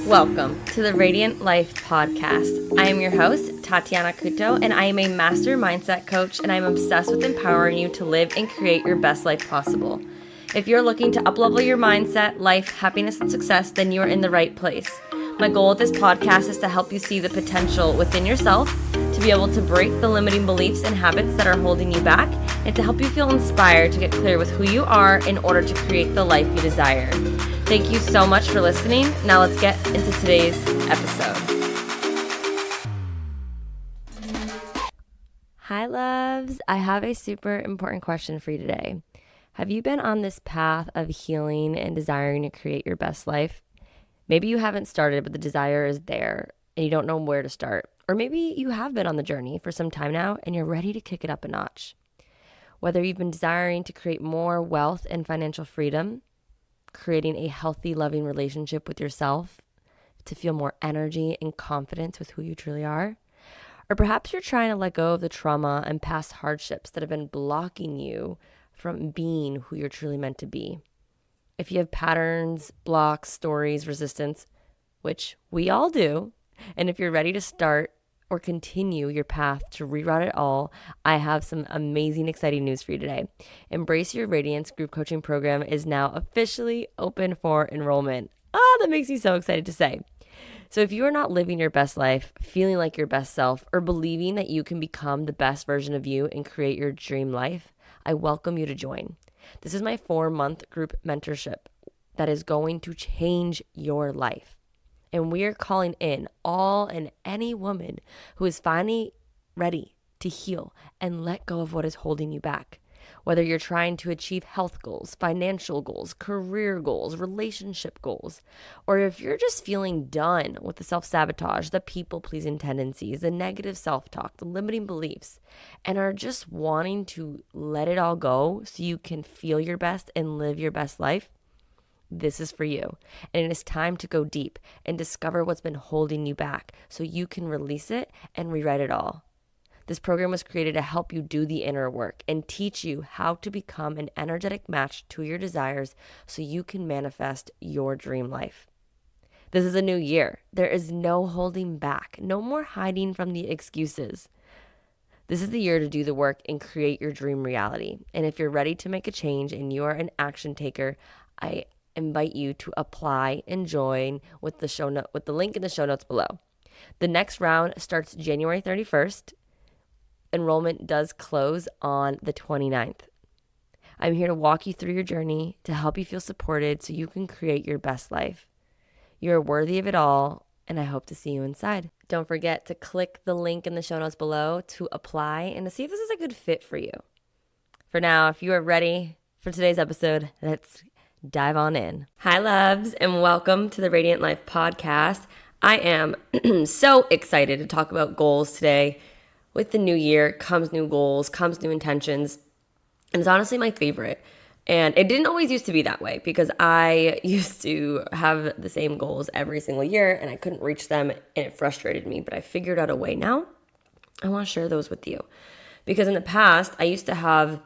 Welcome to the Radiant Life podcast. I am your host, Tatiana, and I am a master mindset coach, and I'm obsessed with empowering you to live and create your best life possible. If you're looking to uplevel your mindset, life, happiness, and success, then you are in the right place. My goal with this podcast is to help you see the potential within yourself, to be able to break the limiting beliefs and habits that are holding you back, and to help you feel inspired to get clear with who you are in order to create the life you desire. Thank you so much for listening. Now let's get into today's episode. Hi, loves. I have a super important question for you today. Have you been on this path of healing and desiring to create your best life? Maybe you haven't started, but the desire is there and you don't know where to start. Or maybe you have been on the journey for some time now and you're ready to kick it up a notch. Whether you've been desiring to create more wealth and financial freedom, creating a healthy, loving relationship with yourself, to feel more energy and confidence with who you truly are, or perhaps you're trying to let go of the trauma and past hardships that have been blocking you from being who you're truly meant to be. If you have patterns, blocks, stories, resistance, which we all do, and if you're ready to start or continue your path to reroute it all, I have some amazing, exciting news for you today. Embrace Your Radiance group coaching program is now officially open for enrollment. That makes me so excited to say. So if you are not living your best life, feeling like your best self, or believing that you can become the best version of you and create your dream life, I welcome you to join. This is my 4-month group mentorship that is going to change your life. And we are calling in all and any woman who is finally ready to heal and let go of what is holding you back. Whether you're trying to achieve health goals, financial goals, career goals, relationship goals, or if you're just feeling done with the self-sabotage, the people-pleasing tendencies, the negative self-talk, the limiting beliefs, and are just wanting to let it all go so you can feel your best and live your best life, this is for you. And it is time to go deep and discover what's been holding you back so you can release it and rewrite it all. This program was created to help you do the inner work and teach you how to become an energetic match to your desires so you can manifest your dream life. This is a new year. There is no holding back, no more hiding from the excuses. This is the year to do the work and create your dream reality. And if you're ready to make a change and you are an action taker, I invite you to apply and join with the link in the show notes below. The next round starts January 31st. Enrollment does close on the 29th. I'm here to walk you through your journey, to help you feel supported so you can create your best life. You're worthy of it all, and I hope to see you inside. Don't forget to click the link in the show notes below to apply and to see if this is a good fit for you. For now, if you are ready for today's episode, let's dive on in. Hi, loves, and welcome to the Radiant Life podcast. I am so excited to talk about goals today. With the new year comes new goals, comes new intentions, and it's honestly my favorite. And it didn't always used to be that way because I used to have the same goals every single year and I couldn't reach them and it frustrated me. But I figured out a way now. I want to share those with you because in the past I used to have,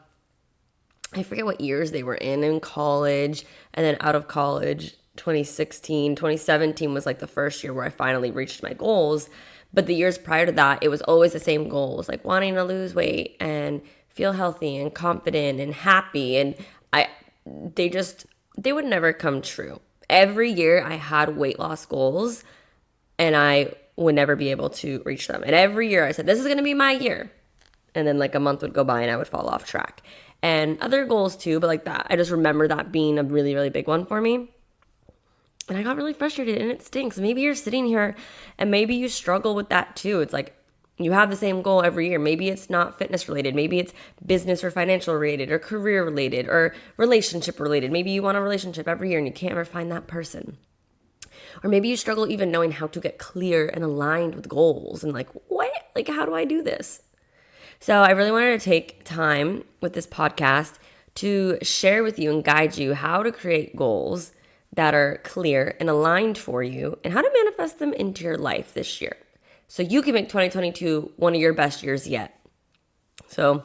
I forget what years they were in college and then out of college, 2017 was like the first year where I finally reached my goals. But the years prior to that, it was always the same goals, like wanting to lose weight and feel healthy and confident and happy. And they would never come true. Every year I had weight loss goals and I would never be able to reach them. And every year I said, this is going to be my year. And then like a month would go by and I would fall off track. And other goals too, but like that, I just remember that being a really, really big one for me. And I got really frustrated and it stinks. Maybe you're sitting here and maybe you struggle with that too. It's like you have the same goal every year. Maybe it's not fitness related. Maybe it's business or financial related or career related or relationship related. Maybe you want a relationship every year and you can't ever find that person. Or maybe you struggle even knowing how to get clear and aligned with goals and like, what? Like, how do I do this? So I really wanted to take time with this podcast to share with you and guide you how to create goals that are clear and aligned for you and how to manifest them into your life this year so you can make 2022 one of your best years yet. So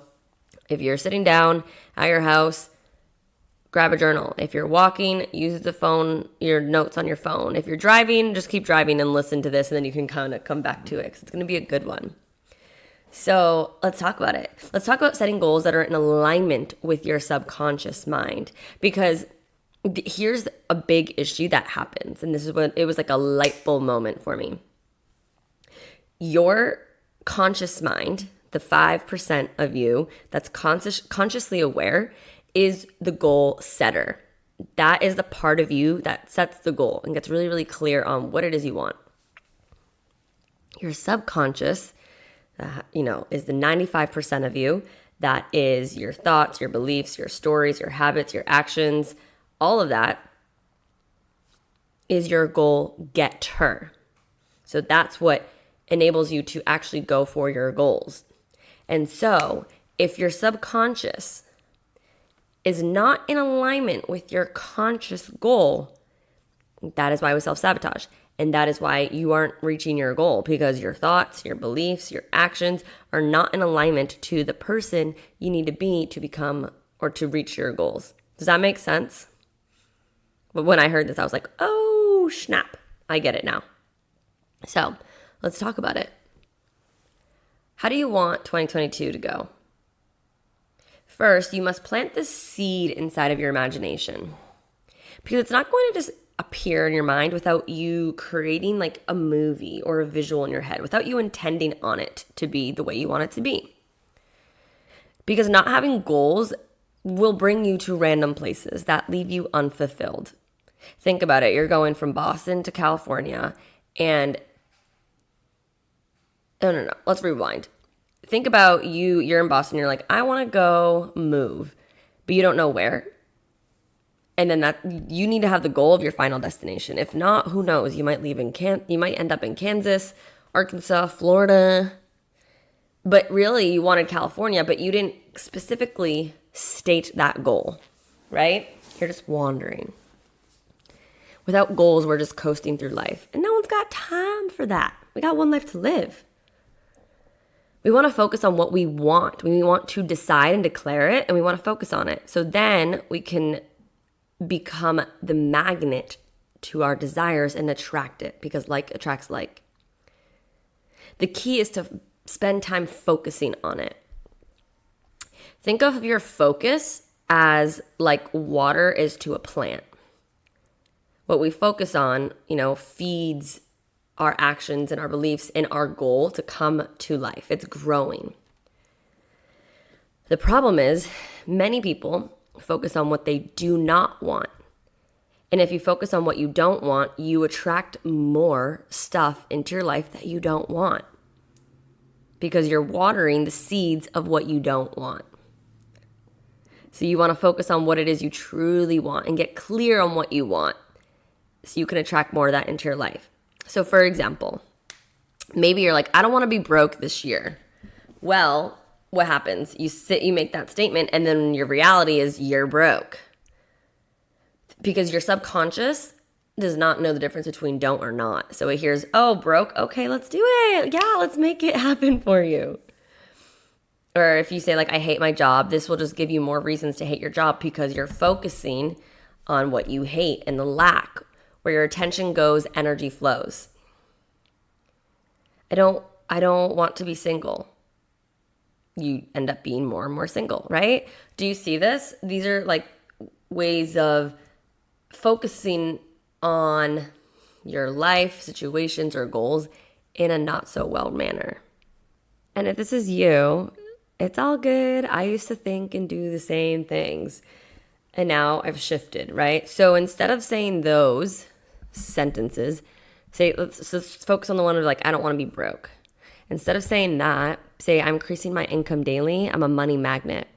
if you're sitting down at your house grab a journal. If you're walking, use your notes on your phone. If you're driving, just keep driving and listen to this, and then you can kind of come back to it because it's going to be a good one. So let's talk about it. Let's talk about setting goals that are in alignment with your subconscious mind, because here's a big issue that happens. And this is when it was like a light bulb moment for me. Your conscious mind, the 5% of you that's consciously aware, is the goal setter. That is the part of you that sets the goal and gets really, really clear on what it is you want. Your subconscious, is the 95% of you. That is your thoughts, your beliefs, your stories, your habits, your actions. All of that is your goal getter. So that's what enables you to actually go for your goals. And so if your subconscious is not in alignment with your conscious goal, that is why we self-sabotage. And that is why you aren't reaching your goal, because your thoughts, your beliefs, your actions are not in alignment to the person you need to be to become or to reach your goals. Does that make sense? But when I heard this, I was like, oh, snap. I get it now. So let's talk about it. How do you want 2022 to go? First, you must plant the seed inside of your imagination, because it's not going to just appear in your mind without you creating like a movie or a visual in your head, without you intending on it to be the way you want it to be. Because not having goals will bring you to random places that leave you unfulfilled. Think about it. You're going from Boston to California and no. Let's rewind. Think about you're in Boston, you're like, I want to go move, but you don't know where. And then you need to have the goal of your final destination. If not, who knows? You might you might end up in Kansas, Arkansas, Florida. But really, you wanted California, but you didn't specifically state that goal, right? You're just wandering. Without goals, we're just coasting through life. And no one's got time for that. We got one life to live. We want to focus on what we want. We want to decide and declare it, and we want to focus on it. So then we can become the magnet to our desires and attract it, because like attracts like. The key is to spend time focusing on it. Think of your focus as like water is to a plant. What we focus on, feeds our actions and our beliefs and our goal to come to life. It's growing. The problem is many people focus on what they do not want. And if you focus on what you don't want, you attract more stuff into your life that you don't want, because you're watering the seeds of what you don't want. So you want to focus on what it is you truly want and get clear on what you want so you can attract more of that into your life. So for example, maybe you're like, I don't want to be broke this year. Well, what happens? You make that statement, and then your reality is you're broke. Because your subconscious does not know the difference between don't or not. So it hears, oh, broke? Okay, let's do it. Yeah, let's make it happen for you. Or if you say like, I hate my job, this will just give you more reasons to hate your job, because you're focusing on what you hate and the lack. Where your attention goes, energy flows. I don't want to be single. You end up being more and more single, right? Do you see this? These are like ways of focusing on your life, situations, or goals in a not so well manner. And if this is you, it's all good. I used to think and do the same things. And now I've shifted, right? So instead of saying those sentences, let's focus on the one of like, I don't want to be broke. Instead of saying that, say, I'm increasing my income daily. I'm a money magnet.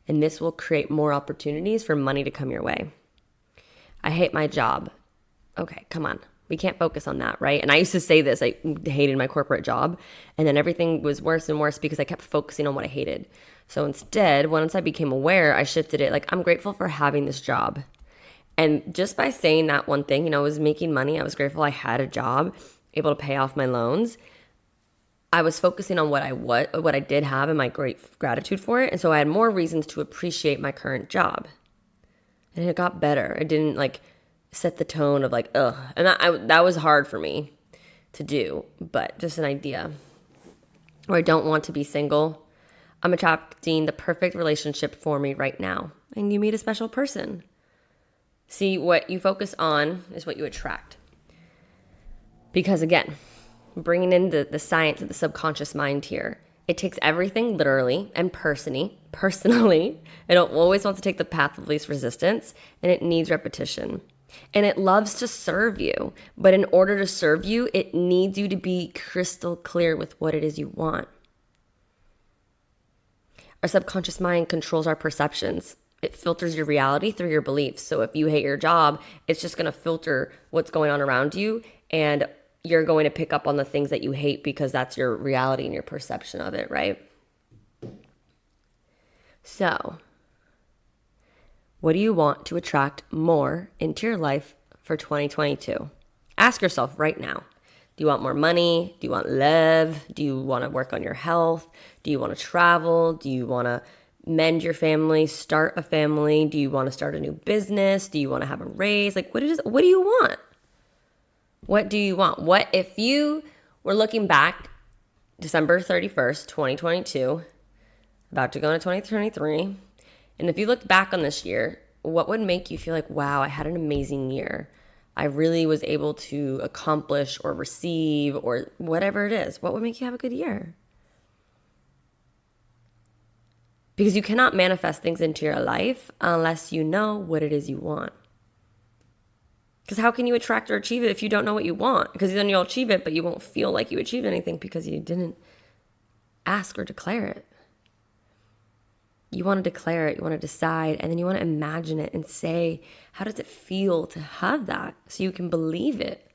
And this will create more opportunities for money to come your way. I hate my job. Okay, come on. We can't focus on that, right? And I used to say this, I hated my corporate job. And then everything was worse and worse because I kept focusing on what I hated. So instead, once I became aware, I shifted it. Like, I'm grateful for having this job. And just by saying that one thing, I was making money. I was grateful I had a job, able to pay off my loans. I was focusing on what I did have and my great gratitude for it. And so I had more reasons to appreciate my current job. and it got better. It didn't like set the tone of like, ugh. And that was hard for me to do, but just an idea. Or I don't want to be single. I'm attracting the perfect relationship for me right now. And you meet a special person. See, what you focus on is what you attract. Because again, bringing in the science of the subconscious mind here, it takes everything literally and personally. It always wants to take the path of least resistance, and it needs repetition. And it loves to serve you. But in order to serve you, it needs you to be crystal clear with what it is you want. Our subconscious mind controls our perceptions. It filters your reality through your beliefs. So if you hate your job, it's just going to filter what's going on around you, and you're going to pick up on the things that you hate because that's your reality and your perception of it, right? So, what do you want to attract more into your life for 2022? Ask yourself right now. Do you want more money? Do you want love? Do you want to work on your health? Do you want to travel? Do you want to mend your family, start a family? Do you want to start a new business? Do you want to have a raise? Like, what do you want? What do you want? What if you were looking back December 31st, 2022, about to go into 2023, and if you looked back on this year, what would make you feel like, wow, I had an amazing year? I really was able to accomplish or receive or whatever it is. What would make you have a good year? Because you cannot manifest things into your life unless you know what it is you want. Because how can you attract or achieve it if you don't know what you want? Because then you'll achieve it, but you won't feel like you achieved anything because you didn't ask or declare it. You want to declare it, you want to decide, and then you want to imagine it and say, how does it feel to have that so you can believe it?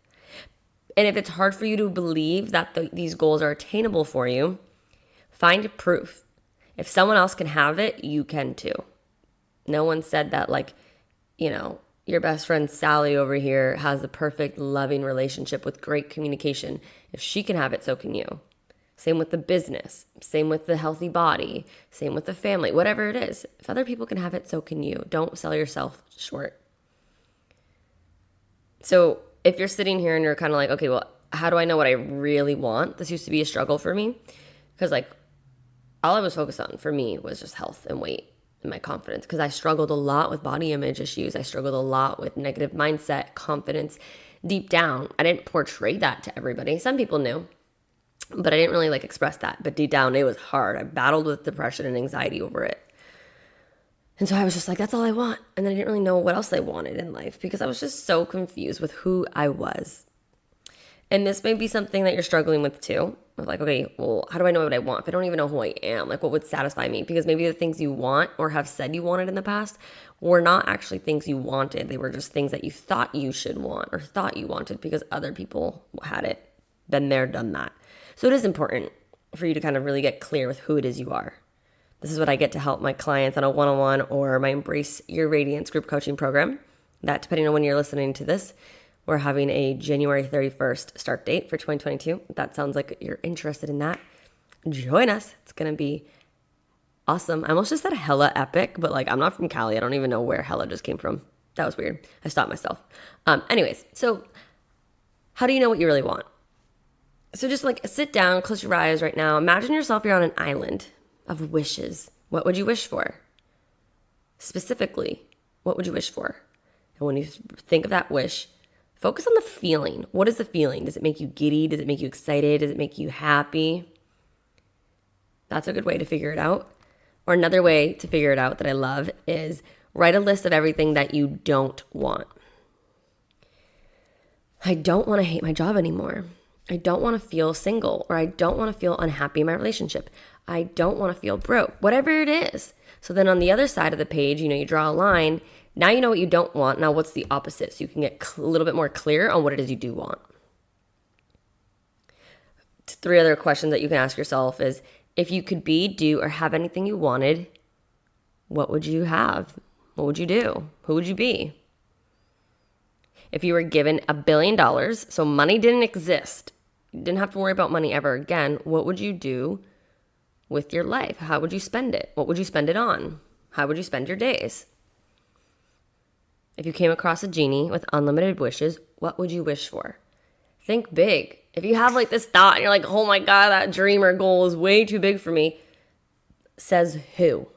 And if it's hard for you to believe that these goals are attainable for you, find proof. If someone else can have it, you can too. No one said that, like, your best friend Sally over here has the perfect loving relationship with great communication. If she can have it, so can you. Same with the business, same with the healthy body, same with the family, whatever it is. If other people can have it, so can you. Don't sell yourself short. So if you're sitting here and you're kind of like, okay, well, how do I know what I really want? This used to be a struggle for me because all I was focused on for me was just health and weight and my confidence, because I struggled a lot with body image issues. I struggled a lot with negative mindset, confidence. Deep down, I didn't portray that to everybody. Some people knew, but I didn't really express that. But deep down, it was hard. I battled with depression and anxiety over it. And so I was just like, that's all I want. And then I didn't really know what else I wanted in life because I was just so confused with who I was. And this may be something that you're struggling with too. Of okay, well, how do I know what I want if I don't even know who I am? What would satisfy me? Because maybe the things you want or have said you wanted in the past were not actually things you wanted. They were just things that you thought you should want or thought you wanted because other people had it. Been there, done that. So it is important for you to kind of really get clear with who it is you are. This is what I get to help my clients on a one-on-one or my Embrace Your Radiance group coaching program. That, depending on when you're listening to this, we're having a January 31st start date for 2022. If that sounds like you're interested in that, join us. It's going to be awesome. I almost just said hella epic, but I'm not from Cali. I don't even know where hella just came from. That was weird. I stopped myself. Anyways, so how do you know what you really want? So just sit down, close your eyes right now. Imagine yourself, you're on an island of wishes. What would you wish for? Specifically, what would you wish for? And when you think of that wish, focus on the feeling. What is the feeling? Does it make you giddy? Does it make you excited? Does it make you happy? That's a good way to figure it out. Or another way to figure it out that I love is write a list of everything that you don't want. I don't want to hate my job anymore. I don't want to feel single, or I don't want to feel unhappy in my relationship. I don't want to feel broke, whatever it is. So then on the other side of the page, you draw a line. Now you know what you don't want. Now what's the opposite? So you can get a little bit more clear on what it is you do want. 3 other questions that you can ask yourself is, if you could be, do, or have anything you wanted, what would you have? What would you do? Who would you be? If you were given $1 billion, so money didn't exist, you didn't have to worry about money ever again, what would you do with your life? How would you spend it? What would you spend it on? How would you spend your days? If you came across a genie with unlimited wishes, what would you wish for? Think big. If you have like this thought and you're like, oh my God, that dream or goal is way too big for me, says who?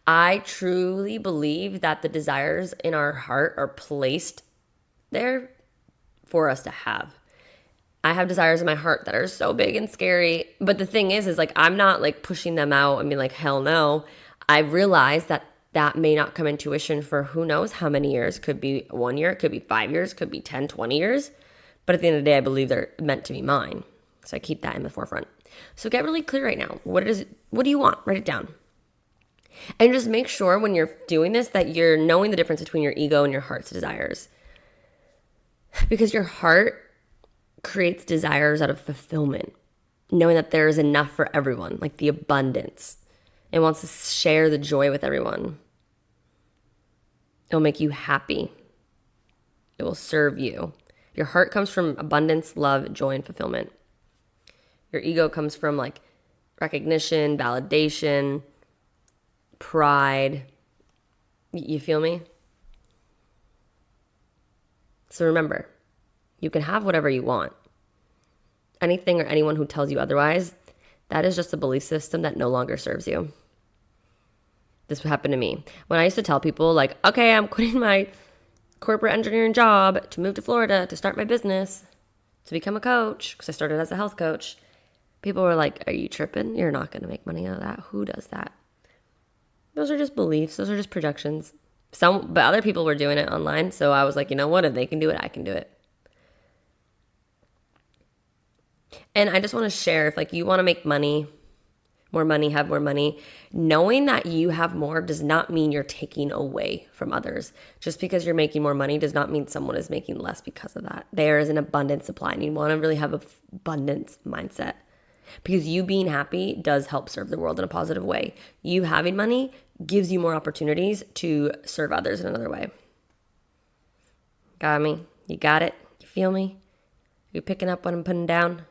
I truly believe that the desires in our heart are placed there for us to have. I have desires in my heart that are so big and scary. But the thing is like, I'm not like pushing them out and being like, hell no. I realize that that may not come into fruition for who knows how many years. Could be 1 year, it could be 5 years, could be 10, 20 years. But at the end of the day, I believe they're meant to be mine. So I keep that in the forefront. So get really clear right now. What do you want? Write it down. And just make sure when you're doing this that you're knowing the difference between your ego and your heart's desires. Because your heart creates desires out of fulfillment, knowing that there is enough for everyone, like the abundance. It wants to share the joy with everyone. It'll make you happy. It will serve you. Your heart comes from abundance, love, joy, and fulfillment. Your ego comes from like recognition, validation, pride. You feel me? So remember, you can have whatever you want. Anything or anyone who tells you otherwise, that is just a belief system that no longer serves you. This happened to me. When I used to tell people like, okay, I'm quitting my corporate engineering job to move to Florida to start my business, to become a coach, because I started as a health coach. People were like, are you tripping? You're not going to make money out of that. Who does that? Those are just beliefs. Those are just projections. But other people were doing it online. So I was like, you know what? If they can do it, I can do it. And I just want to share, if like you want to make money, more money, have more money, knowing that you have more does not mean you're taking away from others. Just because you're making more money does not mean someone is making less because of that. There is an abundant supply, and you want to really have an abundance mindset, because you being happy does help serve the world in a positive way. You having money gives you more opportunities to serve others in another way. Got me? You got it? You feel me? You picking up what I'm putting down?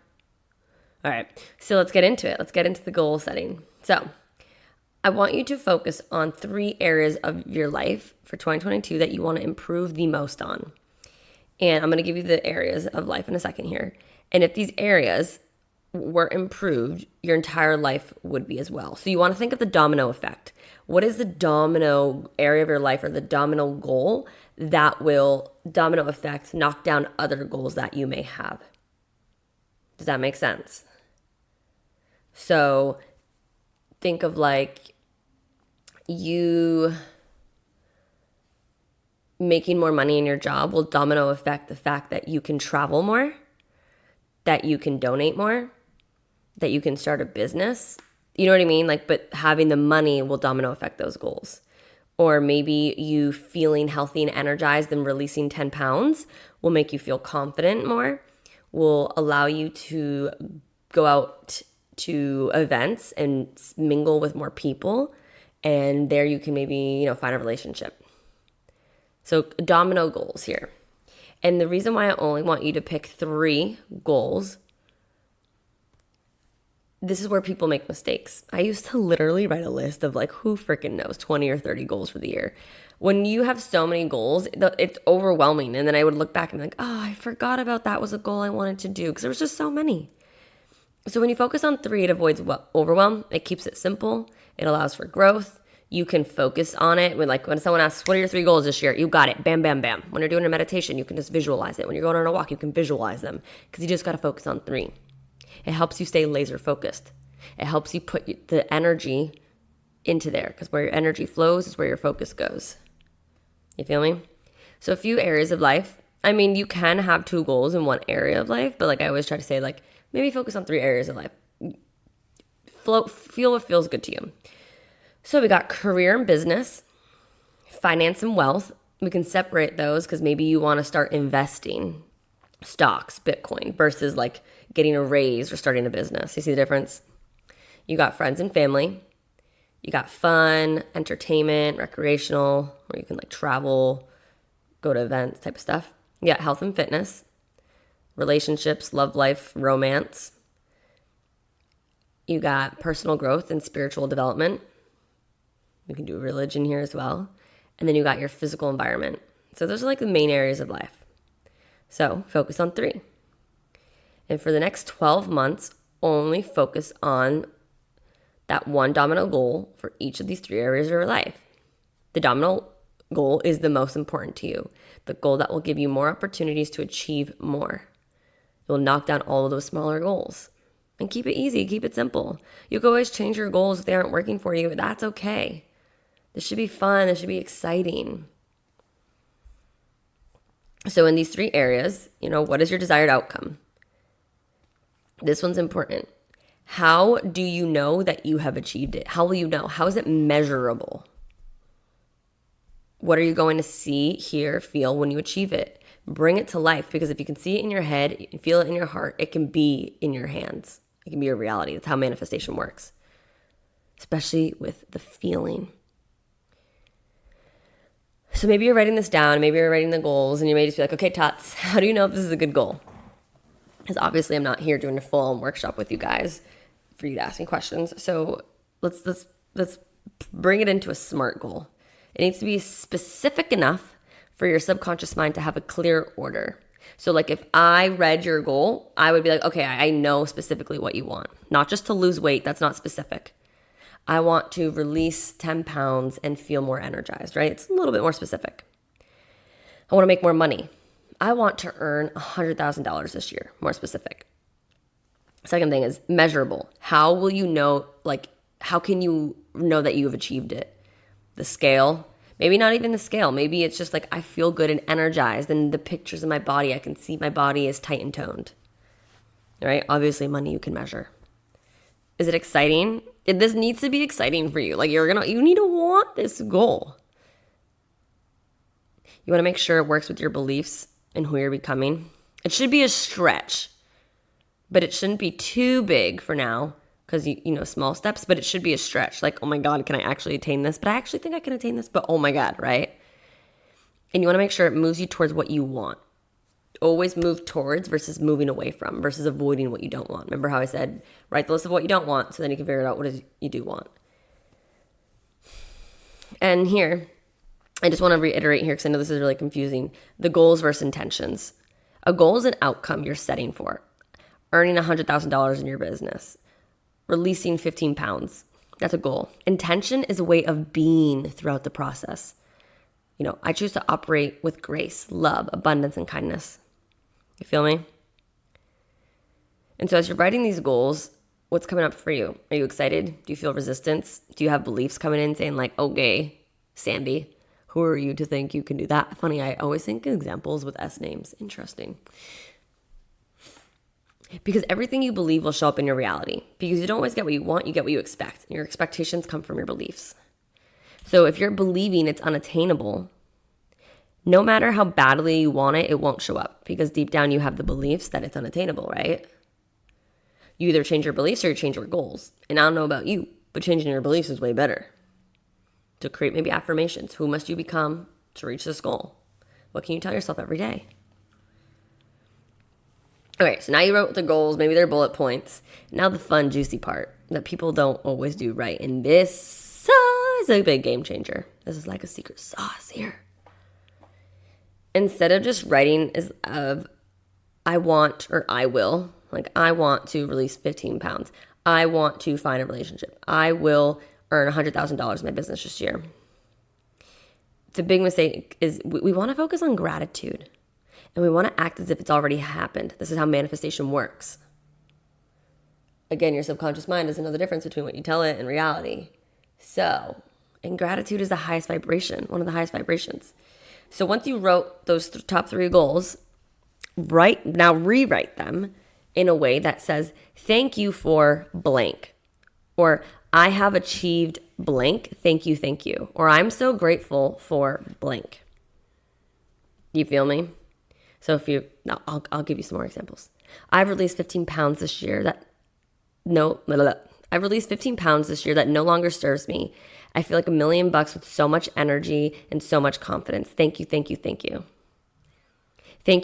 All right, so let's get into it. Let's get into the goal setting. So I want you to focus on 3 areas of your life for 2022 that you want to improve the most on. And I'm going to give you the areas of life in a second here. And if these areas were improved, your entire life would be as well. So you want to think of the domino effect. What is the domino area of your life, or the domino goal that will domino effect knock down other goals that you may have? Does that make sense? So think of like you making more money in your job will domino affect the fact that you can travel more, that you can donate more, that you can start a business. You know what I mean? Like, but having the money will domino affect those goals. Or maybe you feeling healthy and energized and releasing 10 pounds will make you feel confident more, will allow you to go out to events and mingle with more people. And there you can maybe, find a relationship. So domino goals here. And the reason why I only want you to pick 3 goals, this is where people make mistakes. I used to literally write a list of like, who freaking knows, 20 or 30 goals for the year. When you have so many goals, it's overwhelming. And then I would look back and be like, oh, I forgot about that was a goal I wanted to do, because there was just so many. So when you focus on 3, it avoids overwhelm. It keeps it simple. It allows for growth. You can focus on it. When someone asks, what are your 3 goals this year? You got it. Bam, bam, bam. When you're doing a meditation, you can just visualize it. When you're going on a walk, you can visualize them, because you just got to focus on 3. It helps you stay laser focused. It helps you put the energy into there, because where your energy flows is where your focus goes. You feel me? So a few areas of life. I mean, you can have 2 goals in one area of life, but like I always try to say, like maybe focus on 3 areas of life. Feel what feels good to you. So we got career and business, finance and wealth. We can separate those, because maybe you want to start investing stocks, Bitcoin, versus like getting a raise or starting a business. You see the difference? You got friends and family. You got fun, entertainment, recreational, where you can like travel, go to events type of stuff. You got health and fitness, relationships, love life, romance. You got personal growth and spiritual development. You can do religion here as well. And then you got your physical environment. So those are like the main areas of life. So focus on 3. And for the next 12 months, only focus on that one domino goal for each of these 3 areas of your life. The domino goal is the most important to you, the goal that will give you more opportunities to achieve more. It will knock down all of those smaller goals. And keep it easy, keep it simple. You can always change your goals if they aren't working for you. That's okay. This should be fun. This should be exciting. So in these 3 areas, what is your desired outcome? This one's important. How do you know that you have achieved it? How will you know? How is it measurable? What are you going to see, hear, feel when you achieve it? Bring it to life, because if you can see it in your head, you can feel it in your heart, it can be in your hands. It can be your reality. That's how manifestation works, especially with the feeling. So maybe you're writing this down, maybe you're writing the goals, and you may just be like, okay, Tots, how do you know if this is a good goal? Because obviously I'm not here doing a full workshop with you guys for you to ask me questions. So let's bring it into a SMART goal. It needs to be specific enough for your subconscious mind to have a clear order. So like if I read your goal, I would be like, okay, I know specifically what you want. Not just to lose weight, that's not specific. I want to release 10 pounds and feel more energized, right? It's a little bit more specific. I want to make more money. I want to earn $100,000 this year, more specific. Second thing is measurable. How will you know, how can you know that you have achieved it? The scale, maybe not even the scale. Maybe it's just like I feel good and energized, and the pictures of my body, I can see my body is tight and toned, right? Obviously money you can measure. Is it exciting? This needs to be exciting for you. You need to want this goal. You want to make sure it works with your beliefs and who you're becoming. It should be a stretch, but it shouldn't be too big for now, because small steps, but it should be a stretch. Like, oh my God, can I actually attain this? But I actually think I can attain this, but oh my God, right? And you want to make sure it moves you towards what you want. Always move towards versus moving away from versus avoiding what you don't want. Remember how I said, write the list of what you don't want so then you can figure out what it is you do want. And here, I just want to reiterate here because I know this is really confusing. The goals versus intentions. A goal is an outcome you're setting for. Earning $100,000 in your business. Releasing 15 pounds. That's a goal. Intention is a way of being throughout the process. I choose to operate with grace, love, abundance, and kindness. You feel me? And so as you're writing these goals, what's coming up for you? Are you excited? Do you feel resistance? Do you have beliefs coming in saying like, okay, Sandy, who are you to think you can do that? Funny, I always think examples with S names. Interesting. Because everything you believe will show up in your reality. Because you don't always get what you want, you get what you expect. And your expectations come from your beliefs. So if you're believing it's unattainable, no matter how badly you want it, it won't show up. Because deep down you have the beliefs that it's unattainable, right? You either change your beliefs or you change your goals. And I don't know about you, but changing your beliefs is way better. To create maybe affirmations. Who must you become to reach this goal? What can you tell yourself every day? Okay, so now you wrote the goals, maybe they're bullet points. Now the fun, juicy part that people don't always do right. And this is a big game changer. This is like a secret sauce here. Instead of just writing I want or I will, like I want to release 15 pounds. I want to find a relationship. I will earn $100,000 in my business this year. The big mistake is we want to focus on gratitude. And we want to act as if it's already happened. This is how manifestation works. Again, your subconscious mind doesn't know the difference between what you tell it and reality. So, and gratitude is the highest vibration, one of the highest vibrations. So once you wrote those top 3 goals, rewrite them in a way that says, thank you for blank. Or I have achieved blank, thank you. Or I'm so grateful for blank. You feel me? So I'll give you some more examples. I've released 15 pounds this year that no longer serves me. I feel like $1 million with so much energy and so much confidence. Thank you. Thank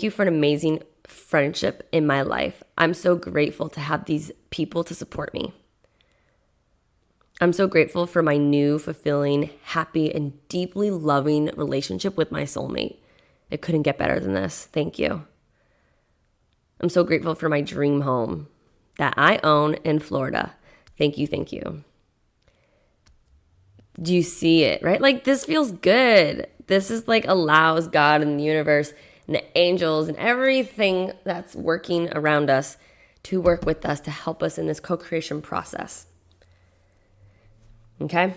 you for an amazing friendship in my life. I'm so grateful to have these people to support me. I'm so grateful for my new, fulfilling, happy, and deeply loving relationship with my soulmate. It couldn't get better than this. Thank you. I'm so grateful for my dream home that I own in Florida. Thank you, thank you. Do you see it, right? Like, this feels good. This is like allows God and the universe and the angels and everything that's working around us to work with us to help us in this co-creation process. Okay?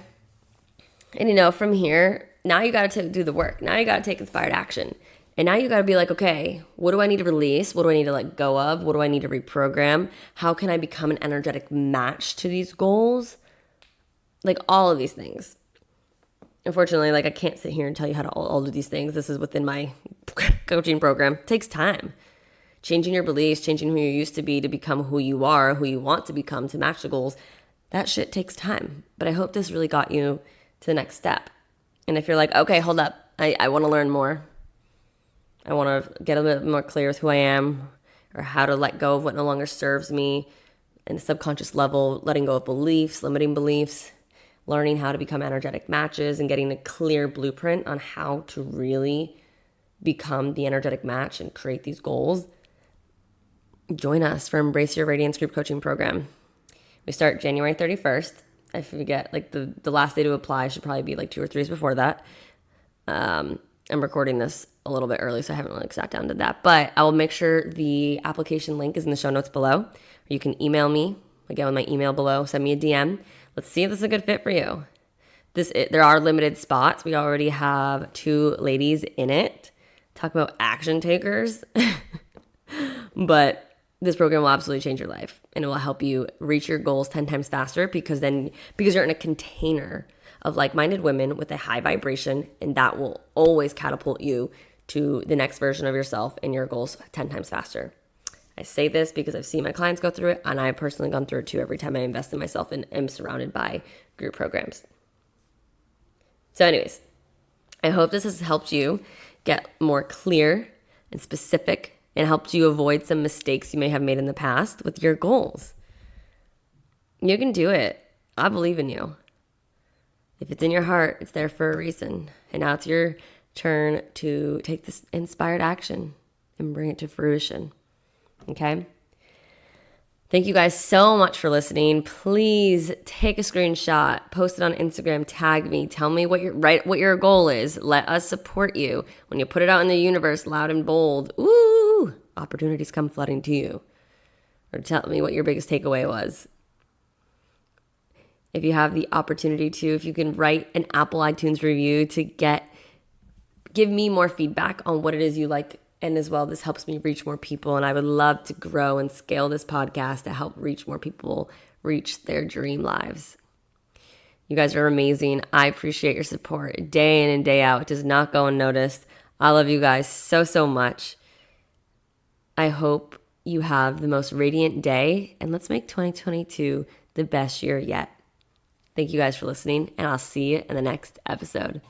And from here, now you got to do the work. Now you got to take inspired action. And now you got to be like, okay, what do I need to release? What do I need to let go of? What do I need to reprogram? How can I become an energetic match to these goals? Like, all of these things. Unfortunately, I can't sit here and tell you how to all do these things. This is within my coaching program. It takes time. Changing your beliefs, changing who you used to be to become who you are, who you want to become to match the goals. That shit takes time. But I hope this really got you to the next step. And if you're like, okay, hold up. I want to learn more. I want to get a bit more clear with who I am or how to let go of what no longer serves me in a subconscious level, letting go of beliefs, limiting beliefs, learning how to become energetic matches and getting a clear blueprint on how to really become the energetic match and create these goals. Join us for Embrace Your Radiance group coaching program. We start January 31st. I forget, the last day to apply should probably be 2 or 3 days before that. I'm recording this a little bit early, so I haven't really sat down to that. But I will make sure the application link is in the show notes below. Or you can email me, again, with my email below. Send me a DM. Let's see if this is a good fit for you. There are limited spots. We already have 2 ladies in it. Talk about action takers. But this program will absolutely change your life, and it will help you reach your goals 10 times faster because you're in a container of like-minded women with a high vibration, and that will always catapult you to the next version of yourself and your goals 10 times faster. I say this because I've seen my clients go through it, and I've personally gone through it too every time I invest in myself and am surrounded by group programs. So anyways, I hope this has helped you get more clear and specific and helped you avoid some mistakes you may have made in the past with your goals. You can do it. I believe in you. If it's in your heart, it's there for a reason. And now it's your turn to take this inspired action and bring it to fruition. Okay? Thank you guys so much for listening. Please take a screenshot, post it on Instagram, tag me, tell me what your goal is. Let us support you. When you put it out in the universe loud and bold, ooh, opportunities come flooding to you. Or tell me what your biggest takeaway was. If you have the opportunity to, if you can write an Apple iTunes review to give me more feedback on what it is you like. And as well, this helps me reach more people. And I would love to grow and scale this podcast to help reach more people, reach their dream lives. You guys are amazing. I appreciate your support day in and day out. It does not go unnoticed. I love you guys so, so much. I hope you have the most radiant day. And let's make 2022 the best year yet. Thank you guys for listening. And I'll see you in the next episode.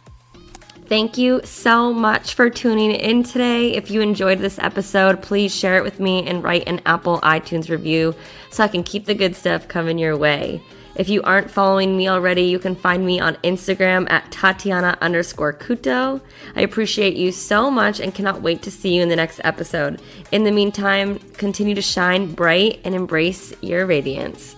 Thank you so much for tuning in today. If you enjoyed this episode, please share it with me and write an Apple iTunes review so I can keep the good stuff coming your way. If you aren't following me already, you can find me on Instagram at Tatiana_Kuto. I appreciate you so much and cannot wait to see you in the next episode. In the meantime, continue to shine bright and embrace your radiance.